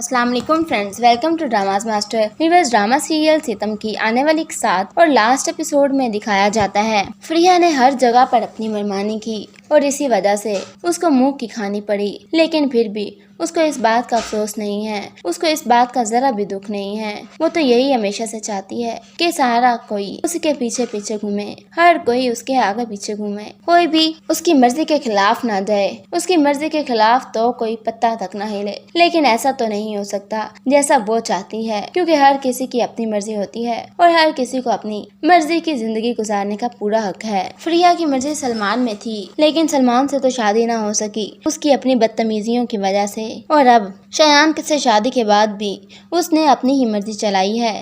अस्सलाम वालेकुम friends, welcome to Dramas Master. Viewers, drama serial Sitam की आने वाली 7 और लास्ट एपिसोड में दिखाया जाता है फ्रिया ने हर जगह पर अपनी मनमानी की और इसी वजह से उसको मुंह की खानी पड़ी। लेकिन फिर भी उसको इस बात का अफसोस नहीं है, उसको इस बात का जरा भी दुख नहीं है। वो तो यही हमेशा से चाहती है कि सारा कोई उसके पीछे पीछे घूमे, हर कोई उसके आगे पीछे घूमे, कोई भी उसकी मर्जी के खिलाफ ना जाए, उसकी मर्जी के खिलाफ तो कोई पत्ता तक ना हिले। लेकिन ऐसा तो नहीं हो सकता जैसा वो चाहती है, क्योंकि हर किसी की अपनी मर्जी होती है और हर किसी को अपनी मर्जी की जिंदगी गुजारने का पूरा हक है। फ्रिया की मर्जी सलमान में थी, लेकिन सलमान से तो शादी ना हो सकी उसकी अपनी बदतमीजियों की वजह से। और अब शयान से शादी के बाद भी उसने अपनी ही मर्जी चलाई है।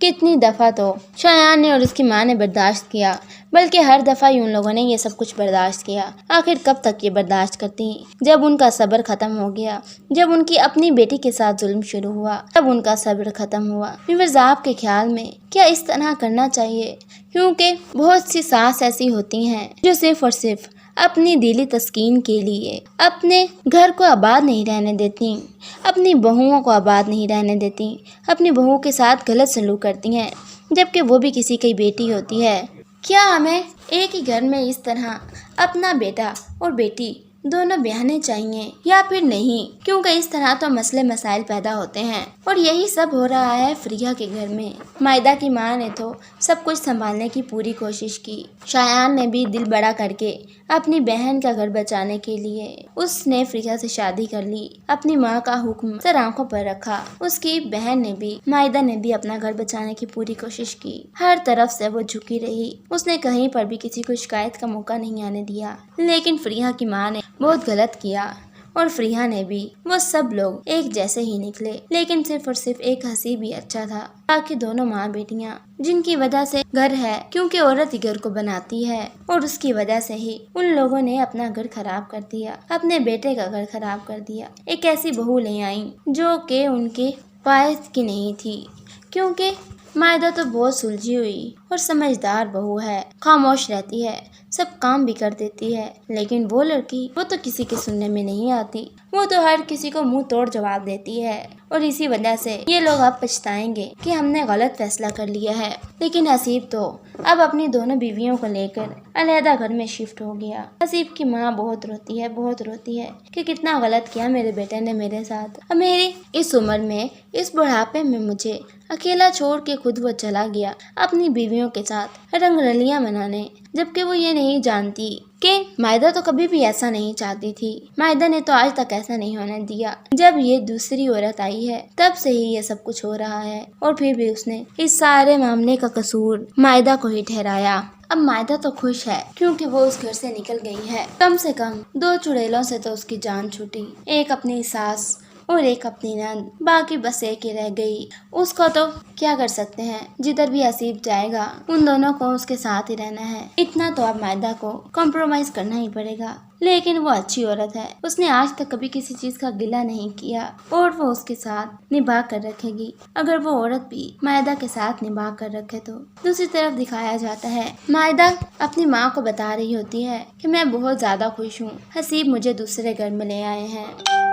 कितनी दफा तो शयान ने और उसकी माँ ने बर्दाश्त किया, बल्कि हर दफा ही उन लोगों ने ये सब कुछ बर्दाश्त किया। आखिर कब तक ये बर्दाश्त करती? जब उनका सब्र खत्म हो गया, जब उनकी अपनी बेटी के साथ जुल्म शुरू हुआ, तब उनका सब्र खत्म हुआ। व्यूअर्स, आपके ख्याल में क्या इस तरह करना चाहिए? क्योंकि बहुत सी सास ऐसी होती हैं जो सिर्फ और सिर्फ अपनी दिली तस्कीन के लिए अपने घर को आबाद नहीं रहने देती, अपनी बहुओं को आबाद नहीं रहने देती, अपनी बहुओं के साथ गलत सलूक करती हैं, जबकि वो भी किसी की बेटी होती है। क्या हमें एक ही घर में इस तरह अपना बेटा और बेटी दोनों ब्याहने चाहिए या फिर नहीं? क्योंकि इस तरह तो मसले मसाइल पैदा होते हैं और यही सब हो रहा है फ्रिया के घर में। मायदा की माँ ने तो सब कुछ संभालने की पूरी कोशिश की। शायान ने भी दिल बड़ा करके अपनी बहन का घर बचाने के लिए उसने फ्रिया से शादी कर ली। अपनी माँ का हुक्म सर आंखों पर रखा। उसकी बहन ने भी, मायदा ने भी अपना घर बचाने की पूरी कोशिश की। हर तरफ से वो झुकी रही, उसने कहीं पर भी किसी को शिकायत का मौका नहीं आने दिया। लेकिन फ्रिया की माँ ने बहुत गलत किया और फ्रिया ने भी। वो सब लोग एक जैसे ही निकले, लेकिन सिर्फ और सिर्फ एक हसीब ही अच्छा था। बाकी दोनों माँ बेटियाँ जिनकी वजह से घर है, क्योंकि औरत ही घर को बनाती है, और उसकी वजह से ही उन लोगों ने अपना घर खराब कर दिया, अपने बेटे का घर खराब कर दिया। एक ऐसी बहू ले आई जो कि उनके पायस की नहीं थी, क्योंकि मायदा तो बहुत सुलझी हुई और समझदार बहू है, खामोश रहती है, सब काम भी कर देती है। लेकिन वो लड़की, वो तो किसी के सुनने में नहीं आती, वो तो हर किसी को मुंह तोड़ जवाब देती है। और इसी वजह से ये लोग अब पछताएंगे कि हमने गलत फैसला कर लिया है। लेकिन हसीब तो अब अपनी दोनों बीवियों को लेकर अलहदा घर में शिफ्ट हो गया। हसीब की माँ बहुत रोती है, बहुत रोती है कि कितना गलत किया मेरे बेटे ने मेरे साथ। अब मेरी इस उम्र में, इस बुढ़ापे में मुझे अकेला छोड़ के खुद वो चला गया अपनी बीवियों के साथ रंगरलियां मनाने, जबकि वो ये नहीं जानती कि मायदा तो कभी भी ऐसा नहीं चाहती थी। मायदा ने तो आज तक ऐसा नहीं होने दिया। जब ये दूसरी औरत आई है तब से ही ये सब कुछ हो रहा है, और फिर भी उसने इस सारे मामले का कसूर मायदा को ही ठहराया। अब मायदा तो खुश है क्योंकि वो उस घर से निकल गई है। कम से कम 2 चुड़ैलों से तो उसकी जान छूटी, एक अपनी सास और एक अपनी नंद, बाकी बस एक ही रह गई। उसको तो क्या कर सकते हैं, जिधर भी हसीब जाएगा उन दोनों को उसके साथ ही रहना है। इतना तो अब मायदा को कॉम्प्रोमाइज करना ही पड़ेगा। लेकिन वो अच्छी औरत है, उसने आज तक कभी किसी चीज का गिला नहीं किया और वो उसके साथ निभा कर रखेगी, अगर वो औरत भी मायदा के साथ निभा कर रखे तो। दूसरी तरफ दिखाया जाता है मायदा अपनी माँ को बता रही होती है कि मैं बहुत ज्यादा खुश हूँ, हसीब मुझे दूसरे घर में ले आए हैं।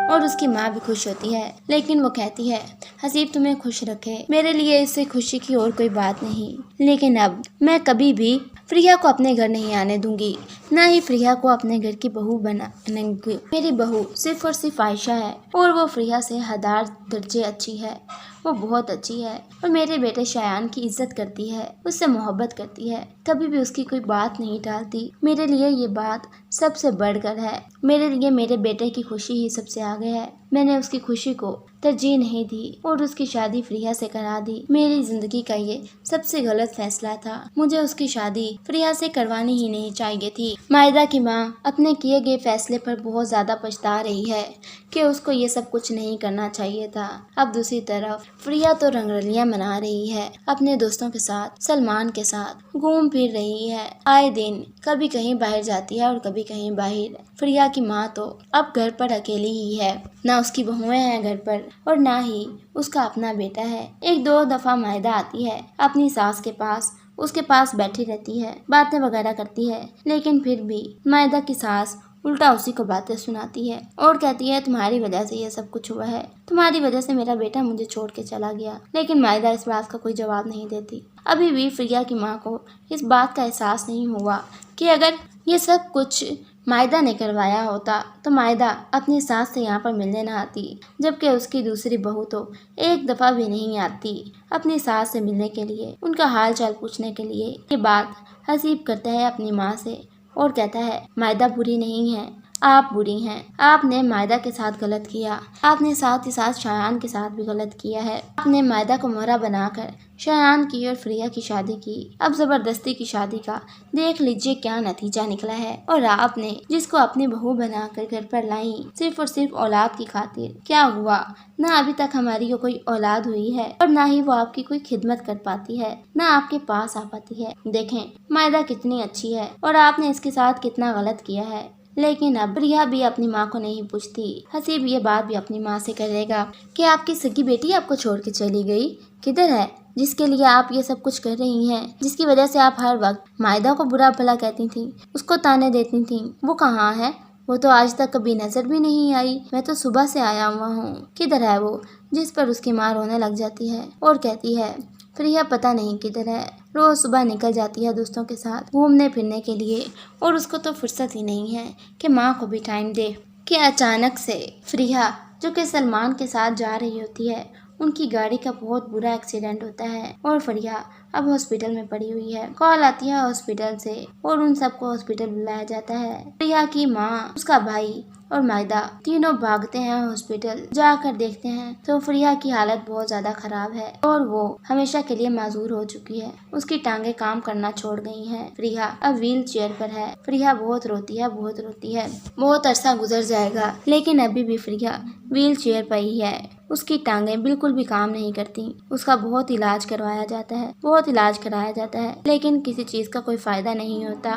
और उसकी माँ भी खुश होती है, लेकिन वो कहती है हसीब तुम्हें खुश रखे, मेरे लिए इससे खुशी की और कोई बात नहीं। लेकिन अब मैं कभी भी फ्रिया को अपने घर नहीं आने दूंगी, ना ही फ्रिया को अपने घर की बहू बनाने दूंगी। मेरी बहू सिर्फ और सिर्फ आयशा है और वो फ्रिया से हजार दर्जे अच्छी है, वो बहुत अच्छी है और मेरे बेटे शयान की इज्जत करती है, उससे मोहब्बत करती है, कभी भी उसकी कोई बात नहीं टालती। मेरे लिए ये बात सबसे बढ़कर है, मेरे लिए मेरे बेटे की खुशी ही सबसे आगे है। मैंने उसकी खुशी को तरजीह नहीं दी और उसकी शादी फ्रिया से करा दी। मेरी जिंदगी का ये सबसे गलत फैसला था, मुझे उसकी शादी फ्रिया से करवानी ही नहीं चाहिए थी। मायदा की माँ अपने किए गए फैसले पर बहुत ज्यादा पछता रही है कि उसको ये सब कुछ नहीं करना चाहिए था। अब दूसरी तरफ फ्रिया तो रंगरलियां मना रही है, अपने दोस्तों के साथ, सलमान के साथ घूम फिर रही है। आए दिन कभी कहीं बाहर जाती है और कभी कहीं बाहर। फ्रिया की माँ तो अब घर पर अकेली ही है, ना उसकी बहुएं हैं घर पर और ना ही उसका अपना बेटा है। 1-2 दफा मायदा आती है अपनी सास के पास, उसके पास बैठी रहती है, बातें वगैरह करती है, लेकिन फिर भी मायदा की सास उल्टा उसी को बातें सुनाती है और कहती है तुम्हारी वजह से ये सब कुछ हुआ है, तुम्हारी वजह से मेरा बेटा मुझे छोड़ के चला गया। लेकिन मायदा इस बात का कोई जवाब नहीं देती। अभी भी प्रिया की माँ को इस बात का एहसास नहीं हुआ कि अगर ये सब कुछ मायदा ने करवाया होता तो मायदा अपनी सास से यहाँ पर मिलने न आती, जबकि उसकी दूसरी बहू तो एक दफ़ा भी नहीं आती अपनी सास से मिलने के लिए, उनका हाल चाल पूछने के लिए। ये बात हसीब करता है अपनी माँ से और कहता है मायदा बुरी नहीं है, आप बुरी हैं। आपने मायदा के साथ गलत किया, आपने साथ ही साथ शायान के साथ भी गलत किया है। आपने मायदा को मोहरा बनाकर शायान की और प्रिया की शादी की। अब जबरदस्ती की शादी का देख लीजिए क्या नतीजा निकला है। और आपने जिसको अपनी बहू बनाकर घर पर लाई सिर्फ और सिर्फ औलाद की खातिर, क्या हुआ? ना अभी तक हमारी कोई औलाद हुई है और ना ही वो आपकी कोई खिदमत कर पाती है, ना आपके पास आ पाती है। देखें मायदा कितनी अच्छी है और आपने इसके साथ कितना गलत किया है। लेकिन अब प्रिया भी अपनी माँ को नहीं पूछती। हसीब ये बात भी अपनी माँ से करेगा कि आपकी सगी बेटी आपको छोड़ के चली गई, किधर है जिसके लिए आप ये सब कुछ कर रही हैं, जिसकी वजह से आप हर वक्त मायदा को बुरा भला कहती थी, उसको ताने देती थी, वो कहाँ है? वो तो आज तक कभी नजर भी नहीं आई। मैं तो सुबह से आया हुआ हूँ, किधर है वो? जिस पर उसकी माँ रोने लग जाती है और कहती है प्रिया पता नहीं किधर है, रोज सुबह निकल जाती है दोस्तों के साथ घूमने फिरने के लिए और उसको तो फुर्सत ही नहीं है कि माँ को भी टाइम दे। कि अचानक से प्रिया जो कि सलमान के साथ जा रही होती है, उनकी गाड़ी का बहुत बुरा एक्सीडेंट होता है और प्रिया अब हॉस्पिटल में पड़ी हुई है। कॉल आती है हॉस्पिटल से और उन सबको हॉस्पिटल बुलाया जाता है। प्रिया की माँ, उसका भाई और मायदा तीनों भागते हैं हॉस्पिटल। जाकर देखते हैं तो प्रिया की हालत बहुत ज्यादा खराब है और वो हमेशा के लिए माजूर हो चुकी है। उसकी टांगे काम करना छोड़ गई हैं। प्रिया अब व्हील चेयर पर है। प्रिया बहुत रोती है, बहुत रोती है। बहुत अरसा गुजर जाएगा लेकिन अभी भी प्रिया व्हील चेयर पर ही है। उसकी टांगे बिल्कुल भी काम नहीं करती। उसका बहुत इलाज करवाया जाता है, बहुत इलाज कराया जाता है, लेकिन किसी चीज का कोई फायदा नहीं होता।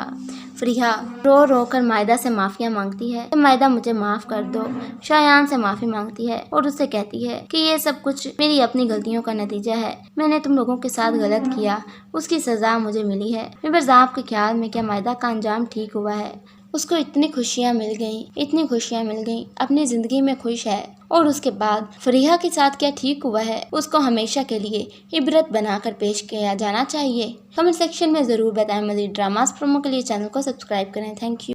प्रिया रो रो कर मायदा से माफिया मांगती है, मायदा मुझे माफ कर दो। शायान से माफी मांगती है और उससे कहती है कि ये सब कुछ मेरी अपनी गलतियों का नतीजा है। मैंने तुम लोगों के साथ गलत किया, उसकी सजा मुझे मिली है। व्यूअर्स, आपके ख्याल में क्या मायदा का अंजाम ठीक हुआ है? उसको इतनी खुशियाँ मिल गईं, इतनी खुशियाँ मिल गईं, अपनी जिंदगी में खुश है और उसके बाद प्रिया के साथ क्या ठीक हुआ है? उसको हमेशा के लिए इबरत बनाकर पेश किया जाना चाहिए। कमेंट सेक्शन में जरूर बताएं। मज़ीद ड्रामास प्रोमो के लिए चैनल को सब्सक्राइब करें। Thank you.